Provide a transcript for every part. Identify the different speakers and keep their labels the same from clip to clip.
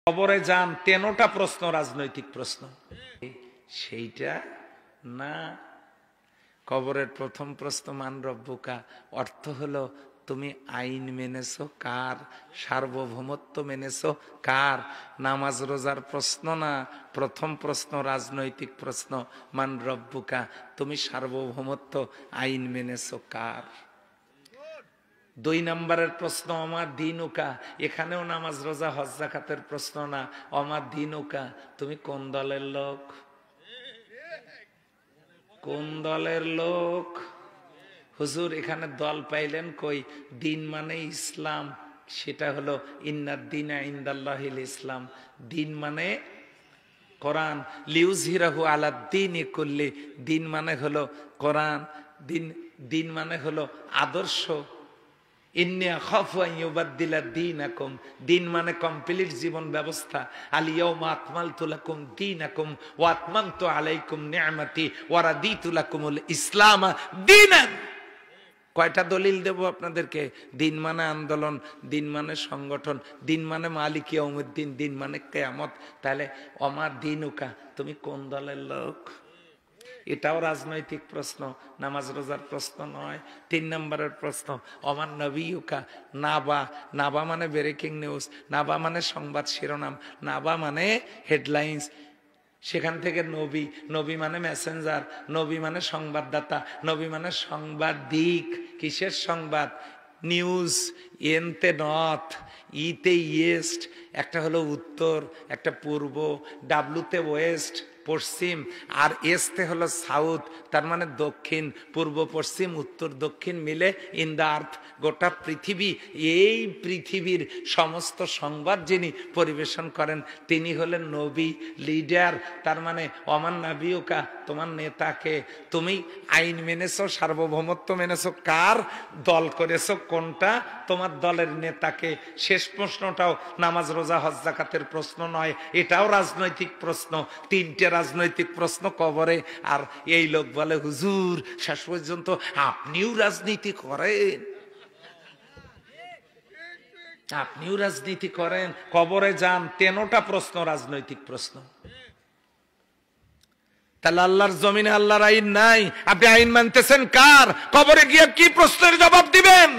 Speaker 1: কবরে যান 13টা প্রশ্ন রাজনৈতিক প্রশ্ন, সেইটা না। কবরের প্রথম প্রশ্ন মান রব্বুকা, অর্থ হলো তুমি আইন মেনেছো কার, সার্বভৌমত্ব মেনেছো কার। নামাজ রোজার প্রশ্ন না, প্রথম প্রশ্ন রাজনৈতিক প্রশ্ন, মান রব্বুকা, তুমি সার্বভৌমত্ব আইন মেনেছো কার। 2 নম্বরের প্রশ্ন আমার দিনুকা, এখানেও নামাজ রোজা হজ যাকাতের প্রশ্ন না, আমার দিনুকা, তুমি কোন দলের লোক, কোন দলের লোক। হুজুর এখানে দল পাইলেন কই, দিন মানে ইসলাম, সেটা হলো ইন্নাদ দীনা ইনদাল্লাহিল ইসলাম, দিন মানে কোরআন, লিউযহিরাহু আলাদ দীনি কুল্লি, দিন মানে হলো কোরআন, দিন মানে হলো আদর্শ। ইন্নী আখাফু আন ইউবাদদিলা দীনাকুম, দিন মানে কমপ্লিট জীবন ব্যবস্থা। আল ইয়াউমা আকমালতু লাকুম দীনাকুম ওয়া আতমামতু আলাইকুম নি'মাতি ওয়া রাদিতু লাকুমুল ইসলাম দীনান। কয়টা দলিল দেব আপনাদেরকে? দিন মানে আন্দোলন, দিন মানে সংগঠন, দিন মানে মালিক ইয়াউমুদ্দিন, দিন মানে কিয়ামত। তাহলে আমার দিনুকা, তুমি কোন দলের লোক। এটাও রাজনৈতিক প্রশ্ন, নামাজ রোজার প্রশ্ন নয়। 3 নম্বরের প্রশ্ন আমার নবিউকা, নাবা, নাবা মানে ব্রেকিং নিউজ, নাবা মানে সংবাদ শিরোনাম, নাবা মানে হেডলাইন্স। সেখান থেকে নবী, নবী মানে মেসেঞ্জার, নবী মানে সংবাদদাতা, নবী মানে সাংবাদিক। কিসের সংবাদ? নিউজ, এনতে নর্থ, ইতে ইস্ট, একটা হলো উত্তর, একটা পূর্ব, ডাব্লুতে ওয়েস্ট পশ্চিম, আর এসতে হলো সাউথ, তার মানে দক্ষিণ। পূর্ব পশ্চিম উত্তর দক্ষিণ মিলে ইন দ্য আর্থ, গোটা পৃথিবী। এই পৃথিবীর সমস্ত সংবাদ যিনি পরিবেশন করেন তিনি হলেন নবী, লিডার। তার মানে অমান নাবিউকা, তোমার নেতাকে। তুমি আইন মেনেছো, সার্বভৌমত্ব মেনেছো কার, দল করেছো কোনটা, তোমার দলের নেতাকে। শেষ প্রশ্নটাও নামাজ রোজা হজ যাকাতের প্রশ্ন নয়, এটাও রাজনৈতিক প্রশ্ন। 3টে রাজনৈতিক প্রশ্ন কবরে। আর এই লোক বলে হুজুর শেষ পর্যন্ত আপনিও রাজনীতি করেন, আপনিও রাজনীতি করেন। কবরে যান 13টা প্রশ্ন রাজনৈতিক প্রশ্ন। তাহলে আল্লাহর জমিনে আল্লাহর আইন নাই, আপনি আইন মানতেছেন কার? কবরে গিয়ে কি প্রশ্নের জবাব দিবেন?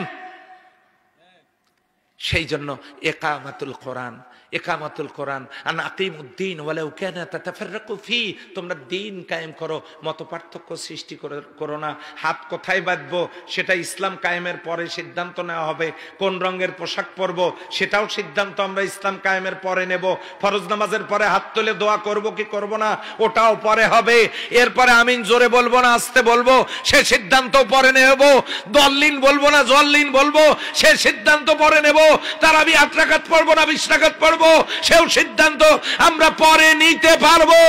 Speaker 1: সেই জন্য ইকামাতুল কোরআন, ইকামাতুল কোরআন আন আকিমুদ্দিন ওয়ালাউ কানা তাতাফাররাকু ফি, তোমরা দিন কায়েম করো, মত পার্থক্য সৃষ্টি করো না। হাত কোথায় বাঁধবো সেটা ইসলাম কায়েমের পরে সিদ্ধান্ত নেওয়া হবে। কোন রঙের পোশাক পরবো সেটাও সিদ্ধান্ত আমরা ইসলাম কায়েমের পরে নেব। ফরজ নামাজের পরে হাত তুলে দোয়া করব কি করব না ওটাও পরে হবে। এরপরে আমিন জোরে বলবো না আস্তে বলবো সে সিদ্ধান্ত পরে নেব। দল্লিন বলবো না জল্লিন বলবো সে সিদ্ধান্ত পরে নেব। তারাবি 8 রাকাত পড়বো না 20 রাকাত পড়বো সেও সিদ্ধান্ত আমরা পরে নিতে পারবো।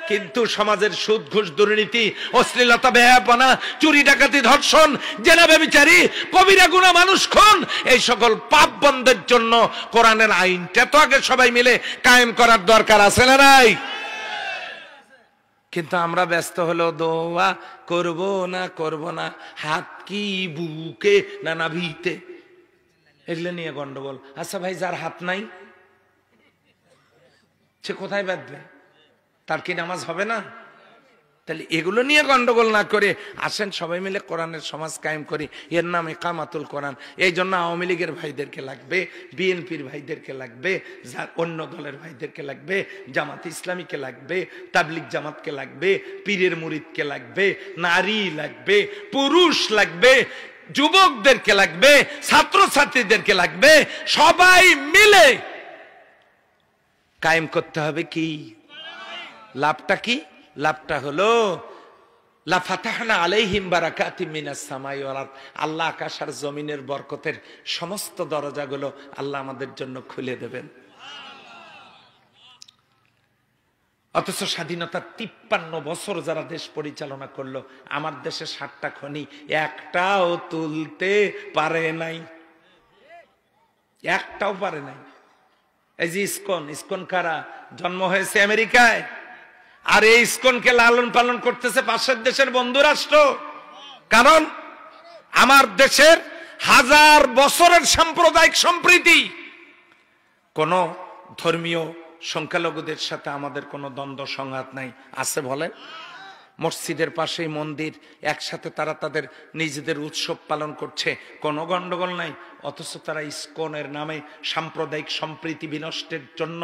Speaker 1: কিন্তু সমাজের সুদ ঘুষ দুর্নীতি অশ্লীলতা বেহায়াপনা চুরি ডাকাতি ধর্ষণ জেনা ব্যভিচারী কবিরা গুনাহ মানুষ খুন এই সকল পাপ বন্ধের জন্য কোরআনের আইনটা তো আগে সবাই মিলে কায়েম করার দরকার আছে না নাই? কিন্তু আমরা ব্যস্ত হলো দোয়া করব না হাত কি বুকে না নাভিতে, এগুলো নিয়ে গন্ডগোল। আচ্ছা ভাই যার হাত নাই সে কোথায় বাঁধবে? তার কি নামাজ হবে না? তাহলে এগুলো নিয়ে গন্ডগোল না করে আসেন সবাই মিলে কোরআনের সমাজ কায়েম করি। এর নাম ইকামাতুল কোরআন। এই জন্য আওয়ামী লীগের ভাইদেরকে লাগবে, বিএনপির ভাইদেরকে লাগবে, অন্য দলের ভাইদেরকে লাগবে, জামাত ইসলামীকে লাগবে, তাবলিগ জামাতকে লাগবে, পীরের মুরিদকে লাগবে, নারী লাগবে, পুরুষ লাগবে, যুবকদেরকে লাগবে, ছাত্রছাত্রীদেরকে লাগবে। সবাই মিলে কায়েম করতে হবে কি? লাভটা কি? লাভটা হলো লা ফাতাহনা আলাইহিম বারাকাতিম মিনাস সামাই ওয়াল আরদ, আল্লাহ আকাশ আর জমিনের বরকতের সমস্ত দরজাগুলো আল্লাহ আমাদের জন্য খুলে দেবেন। অথচ স্বাধীনতার 53 বছর যারা দেশ পরিচালনা করলো আমার দেশে 60টা খনি একটাও তুলতে পারে নাই, একটাও পারে নাই। এই যে ইসকন কারা? জন্ম হয়েছে আমেরিকায়, আর এই ইসকনকে লালন পালন করতেছে পাশের দেশের বন্ধু রাষ্ট্র। কারণ আমার দেশের 1000 বছরের সাম্প্রদায়িক সম্প্রীতি কোন ধর্মীয় সংখ্যালঘুদের সাথে আমাদের কোনো দ্বন্দ্ব সংঘাত নাই, আছে বলেন? মসজিদের পাশেই মন্দির, একসাথে তারা তাদের নিজেদের উৎসব পালন করছে, কোনো গন্ডগোল নাই। অথচ তারা ইসকনের নামে সাম্প্রদায়িক সম্প্রীতি বিনষ্টের জন্য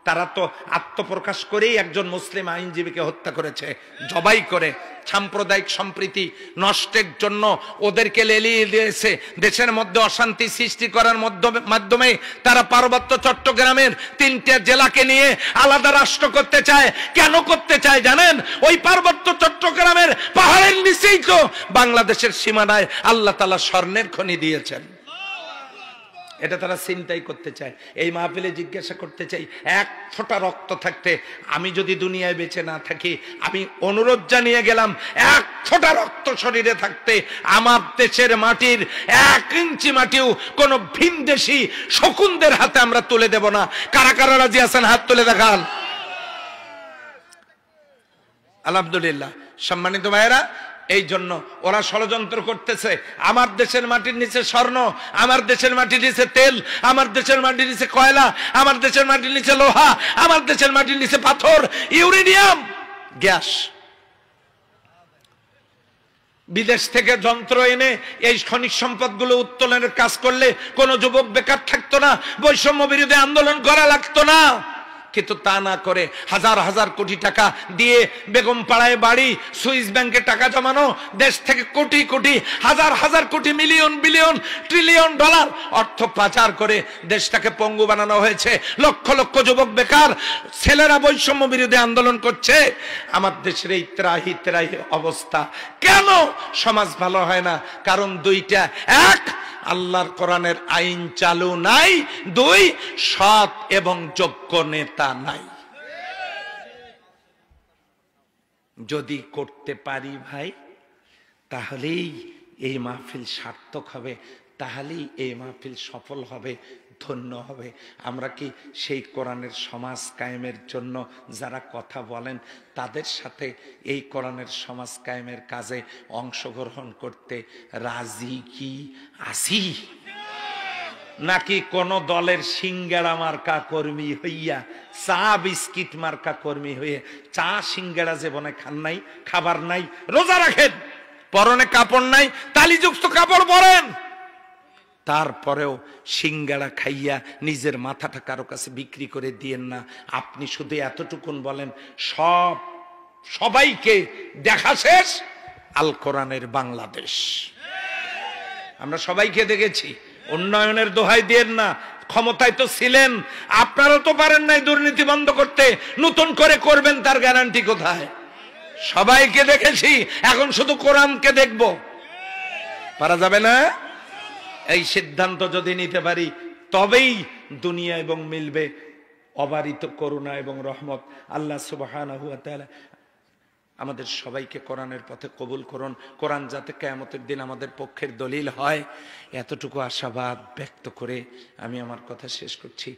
Speaker 1: তারা তো আত্মপ্রকাশ করেই একজন মুসলিম আইনজীবীকে হত্যা করেছে, জবাই করে। সাম্প্রদায়িক সম্প্রীতি নষ্টের জন্য ওদেরকে লেলিয়ে দিয়েছে। দেশের মধ্যে অশান্তি সৃষ্টি করার মাধ্যমে তারা পার্বত্য চট্টগ্রামের 3টে জেলাকে নিয়ে আলাদা রাষ্ট্র করতে চায়। কেন করতে চায় জানেন? ওই পার্বত্য চট্টগ্রামের পাহাড়ের নিচেই তো বাংলাদেশের সীমানায় আল্লাহ তাআলা স্বর্ণের খনি দিয়েছেন। এটা তারা চিন্তাই করতে চায়। এই মাহফিলে জিজ্ঞাসা করতে চাই, এক ফোঁটা রক্ত থাকতে আমি যদি দুনিয়ায় বেঁচে না থাকি, আমি অনুরোধ জানিয়ে গেলাম, এক ফোঁটা রক্ত শরীরে থাকতে আমার দেশের মাটির 1 ইঞ্চি মাটিও কোন ভিনদেশী শকুনদের হাতে আমরা তুলে দেব না। কারা কারা রাজি আছেন হাত তুলে দেখান। আলহামদুলিল্লাহ। সম্মানিত ভাইয়েরা, এই জন্য ওরা ষড়যন্ত্র করতেছে। আমার দেশের মাটির নিচে স্বর্ণ, আমার দেশের মাটির নিচে তেল, আমার দেশের মাটির নিচে কয়লা, আমার দেশের মাটির নিচে লোহা, আমার দেশের মাটির নিচে পাথর, ইউরেনিয়াম, গ্যাস। বিদেশ থেকে যন্ত্র এনে এই খনিজ সম্পদগুলো উত্তোলনের কাজ করলে কোন যুবক বেকার থাকতো না, বৈষম্য বিরোধী আন্দোলন করা লাগতো না। কিন্তু তা না করে হাজার হাজার কোটি টাকা দিয়ে বেগম পাড়ায় বাড়ি, সুইস ব্যাংকে টাকা জমানো, দেশ থেকে কোটি কোটি হাজার হাজার কোটি মিলিয়ন বিলিয়ন ট্রিলিয়ন ডলার অর্থ পাচার করে দেশটাকে পঙ্গু বানানো হয়েছে। লক্ষ লক্ষ যুবক বেকার, ছেলেরা বৈষম্য বিরোধী আন্দোলন করছে। আমার দেশের এই ত্রাহি ত্রাহি অবস্থা কেন? সমাজ ভালো হয় না কারণ দুইটা, এক, আল্লাহর কোরআনের আইন চালু নাই, 2, সৎ এবং যোগ্য নেতা নাই। যদি করতে পারি ভাই, তাহলেই এই মাহফিল সার্থক হবে, তাহলেই এই মাহফিল সফল হবে, ধন্য হবে। আমরা কি সেই কোরআনের সমাজ কায়েমের জন্য যারা কথা বলেন তাদের সাথে এই কোরআনের সমাজ কায়েমের কাজে অংশগ্রহণ করতে রাজি কি আছি? নাকি কোন দলের সিঙ্গাড়া মার্কা কর্মী হইয়া, চা বিস্কিট মার্কা কর্মী হয়ে, চা সিঙ্গাড়া জীবনে খান নাই, খাবার নাই, রোজা রাখেন, পরনে কাপড় নাই, তালিযুক্ত কাপড় পরেন, তারপরেও সিঙ্গাড়া খাইয়া নিজের মাথাটা কারো কাছে বিক্রি করে দিয়েন না। আপনি শুধু এতটুকুন বলেন, সবাইকে দেখা শেষ, আল কোরআনের বাংলাদেশ। আমরা সবাইকে দেখেছি। উন্নয়নের দোহাই দিয়েন না, ক্ষমতায় তো ছিলেন, আপনারা তো পারেন নাই দুর্নীতি বন্ধ করতে, নতুন করে করবেন তার গ্যারান্টি কোথায়? সবাইকে দেখেছি, এখন শুধু কোরআনকে দেখব, পারা যাবে না? এই সিদ্ধান্ত যদি নিতে পারি তবেই দুনিয়া এবং মিলবে অবারিত করুণা এবং রহমত। আল্লাহ সুবহানাহু ওয়া তাআলা আমাদের সবাইকে কোরআনের পথে কবুল করুন। কোরআন যাতে কিয়ামতের দিন আমাদের পক্ষের দলিল হয়, এতটুকু আশাবাদ ব্যক্ত করে আমি আমার কথা শেষ করছি।